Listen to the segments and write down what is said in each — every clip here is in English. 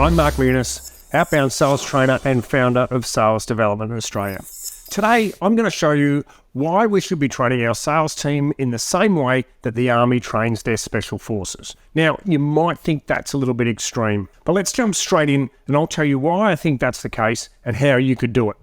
I'm Mark Muniz, outbound sales trainer and founder of Sales Development Australia. Today, I'm going to show you why we should be training our sales team in the same way that the Army trains their special forces. Now, you might think that's a little bit extreme, but let's jump straight in and I'll tell you why I think that's the case and how you could do it.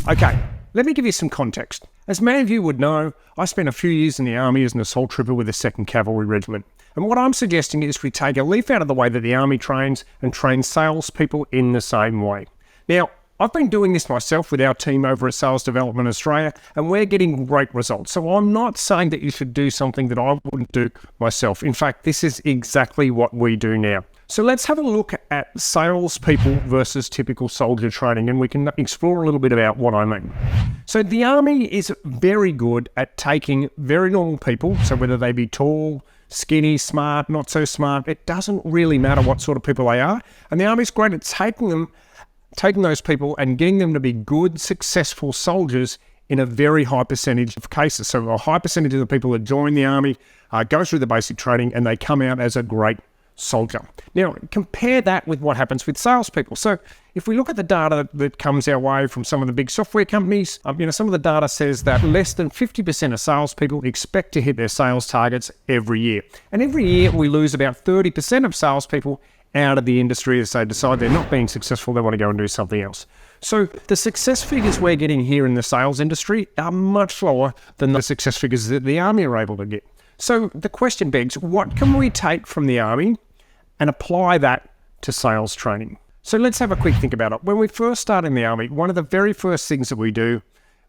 Okay, let me give you some context. As many of you would know, I spent a few years in the Army as an Assault Trooper with the 2nd Cavalry Regiment. And what I'm suggesting is we take a leaf out of the way that the Army trains and train salespeople in the same way. Now, I've been doing this myself with our team over at Sales Development Australia, and we're getting great results. So I'm not saying that you should do something that I wouldn't do myself. In fact, this is exactly what we do now. So let's have a look at salespeople versus typical soldier training, and we can explore a little bit about what I mean. So the Army is very good at taking very normal people, so whether they be tall, skinny, smart, not so smart, it doesn't really matter what sort of people they are. And the Army's great at taking those people and getting them to be good, successful soldiers in a very high percentage of cases. So a high percentage of the people that join the Army go through the basic training and they come out as a great soldier. Now, compare that with what happens with salespeople. So if we look at the data that comes our way from some of the big software companies, some of the data says that less than 50% of salespeople expect to hit their sales targets every year. And every year we lose about 30% of salespeople out of the industry as they decide they're not being successful, they want to go and do something else. So the success figures we're getting here in the sales industry are much lower than the success figures that the Army are able to get. So the question begs, what can we take from the Army and apply that to sales training? So let's have a quick think about it. When we first start in the Army, one of the very first things that we do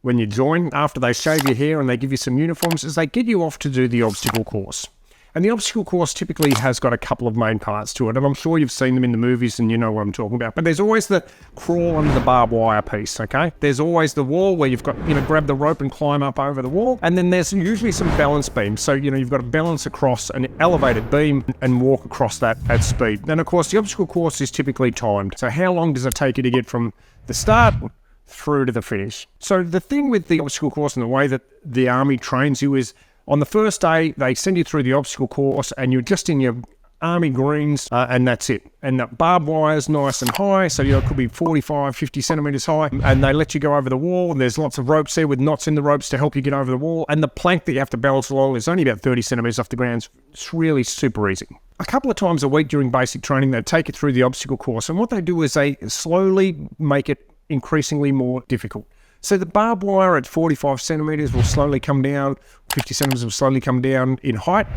when you join, after they shave your hair and they give you some uniforms, is they get you off to do the obstacle course. And the obstacle course typically has got a couple of main parts to it, and I'm sure you've seen them in the movies and you know what I'm talking about. But there's always the crawl under the barbed wire piece, okay? There's always the wall where you've got, grab the rope and climb up over the wall. And then there's usually some balance beams. So, you've got to balance across an elevated beam and walk across that at speed. Then, of course, the obstacle course is typically timed. So how long does it take you to get from the start through to the finish? So the thing with the obstacle course and the way that the Army trains you is, on the first day, they send you through the obstacle course and you're just in your Army greens and that's it. And the barbed wire is nice and high, so it could be 45, 50 centimetres high. And they let you go over the wall, and there's lots of ropes there with knots in the ropes to help you get over the wall. And the plank that you have to balance along is only about 30 centimetres off the ground. It's really super easy. A couple of times a week during basic training, they take you through the obstacle course. And what they do is they slowly make it increasingly more difficult. So the barbed wire at 45 centimetres will slowly come down, 50 centimetres will slowly come down in height.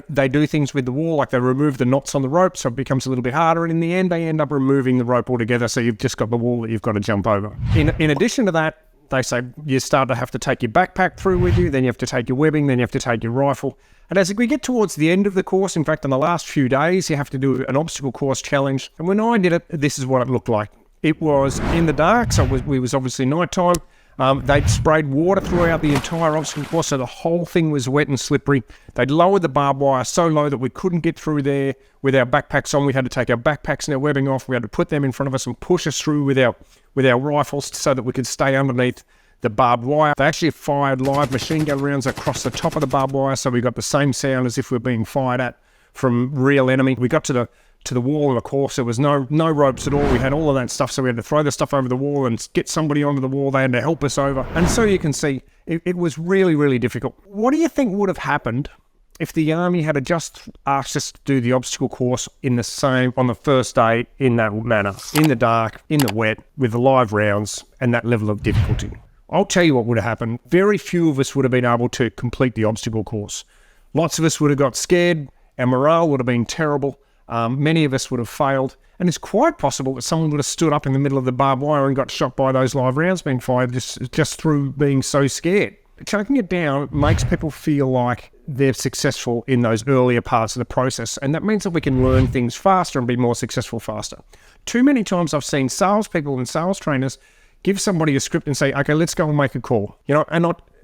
They do things with the wall, like they remove the knots on the rope, so it becomes a little bit harder. And in the end, they end up removing the rope altogether, so you've just got the wall that you've got to jump over. In addition to that, they say you start to have to take your backpack through with you, then you have to take your webbing, then you have to take your rifle. And as we get towards the end of the course, in fact, in the last few days, you have to do an obstacle course challenge. And when I did it, this is what it looked like. It was in the dark, so it was obviously nighttime. They'd sprayed water throughout the entire obstacle course, so the whole thing was wet and slippery. They'd lowered the barbed wire so low that we couldn't get through there with our backpacks on. We had to take our backpacks and our webbing off. We had to put them in front of us and push us through with our rifles so that we could stay underneath the barbed wire. They actually fired live machine gun rounds across the top of the barbed wire, so we got the same sound as if we were being fired at from real enemy. We got to the wall, and of course there was no ropes at all. We had all of that stuff, so we had to throw the stuff over the wall and get somebody onto the wall. They had to help us over. And so you can see, it was really, really difficult. What do you think would have happened if the Army had just asked us to do the obstacle course on the first day in that manner, in the dark, in the wet, with the live rounds and that level of difficulty? I'll tell you what would have happened. Very few of us would have been able to complete the obstacle course. Lots of us would have got scared. Our morale would have been terrible. Many of us would have failed, and it's quite possible that someone would have stood up in the middle of the barbed wire and got shot by those live rounds being fired just through being so scared. Choking it down makes people feel like they're successful in those earlier parts of the process, and that means that we can learn things faster and be more successful faster. Too many times I've seen salespeople and sales trainers give somebody a script and say, okay, let's go and make a call.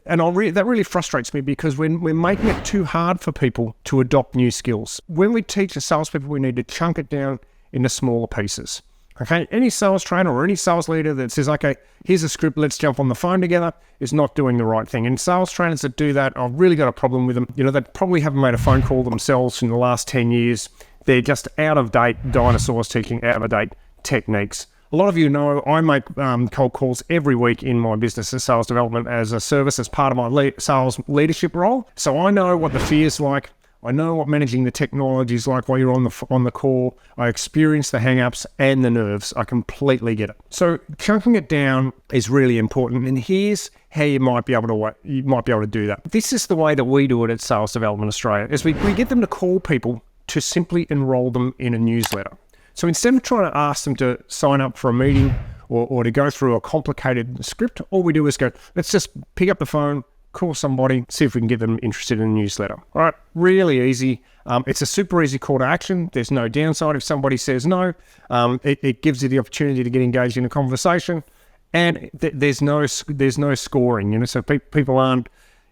That really frustrates me, because when we're making it too hard for people to adopt new skills. When we teach the salespeople, we need to chunk it down into smaller pieces. Okay, any sales trainer or any sales leader that says, okay, here's a script, let's jump on the phone together, is not doing the right thing. And sales trainers that do that, I've really got a problem with them. You know, they probably haven't made a phone call themselves in the last 10 years. They're just out-of-date dinosaurs teaching out-of-date techniques. A lot of you know I make cold calls every week in my business as sales development as a service, as part of my sales leadership role. So I know what the fear's like. I know what managing the technology is like while you're on the call. I experience the hang-ups and the nerves. I completely get it. So chunking it down is really important. And here's how you might be able to do that. This is the way that we do it at Sales Development Australia, is we get them to call people to simply enroll them in a newsletter. So instead of trying to ask them to sign up for a meeting or to go through a complicated script, all we do is go, let's just pick up the phone, call somebody, see if we can get them interested in a newsletter. All right, really easy. It's a super easy call to action. There's no downside if somebody says no. It gives you the opportunity to get engaged in a conversation, and there's no scoring. You know, so people aren't,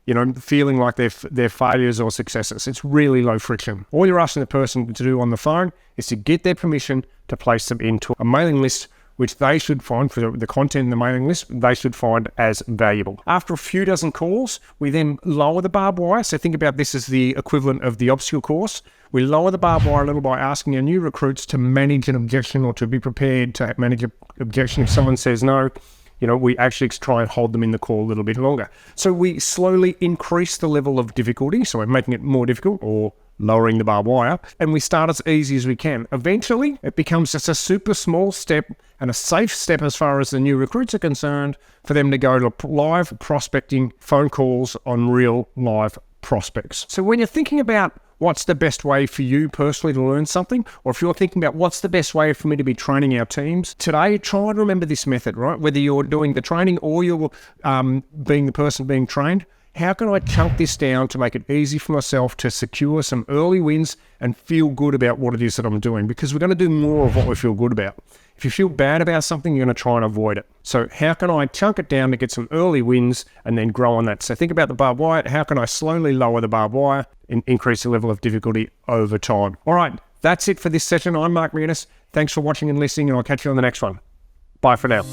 you know, feeling like they're failures or successes. It's really low friction. All you're asking the person to do on the phone is to get their permission to place them into a mailing list, which they should find, for the content in the mailing list, they should find as valuable. After a few dozen calls, we then lower the barbed wire. So think about this as the equivalent of the obstacle course. We lower the barbed wire a little by asking our new recruits to manage an objection, or to be prepared to manage an objection if someone says no. You know, we actually try and hold them in the call a little bit longer. So we slowly increase the level of difficulty. So we're making it more difficult, or lowering the barbed wire, and we start as easy as we can. Eventually, it becomes just a super small step and a safe step as far as the new recruits are concerned, for them to go to live prospecting phone calls on real live prospects. So when you're thinking about what's the best way for you personally to learn something, or if you're thinking about what's the best way for me to be training our teams, today try and remember this method, right? Whether you're doing the training or you're being the person being trained, how can I chunk this down to make it easy for myself to secure some early wins and feel good about what it is that I'm doing? Because we're going to do more of what we feel good about. If you feel bad about something, you're going to try and avoid it. So how can I chunk it down to get some early wins and then grow on that? So think about the barbed wire. How can I slowly lower the barbed wire and increase the level of difficulty over time? All right, that's it for this session. I'm Mark McGuinness. Thanks for watching and listening, and I'll catch you on the next one. Bye for now.